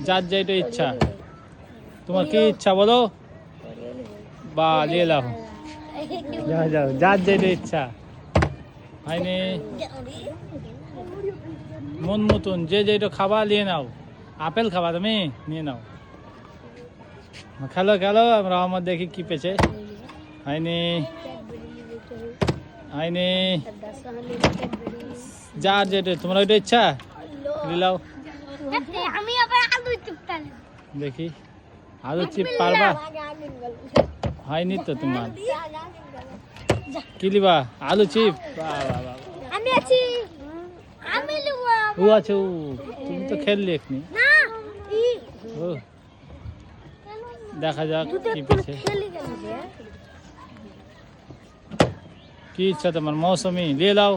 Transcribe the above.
যার যেটা ইচ্ছা। তোমার কি ইচ্ছা বলো? বা নিয়ে নাও, যাও যাও, যার যেটা ইচ্ছা। হয়নি মন মতন যে যেটা খাবা নিয়ে নাও। আপেল খাবা তুমি, নিয়ে নাও। খেলো খেলো, আমরা আমার দেখি কি পেয়েছে। হয়নি হয়নি, যার যেটা তোমার ওইটা ইচ্ছা নিলাও। আমি আবার আলু চিপটা দেখি আলু চিপ পারবা? হয়নি তো তোমার। কি লিবা? আলু চিপ? আমি আছি, আমি লিব। ও আছে ও, তুমি তো খেললি এখনি। না ও দেখা যাক কি পেয়েছে। কি ইচ্ছা তোমার? মৌসুমি নিয়ে নাও।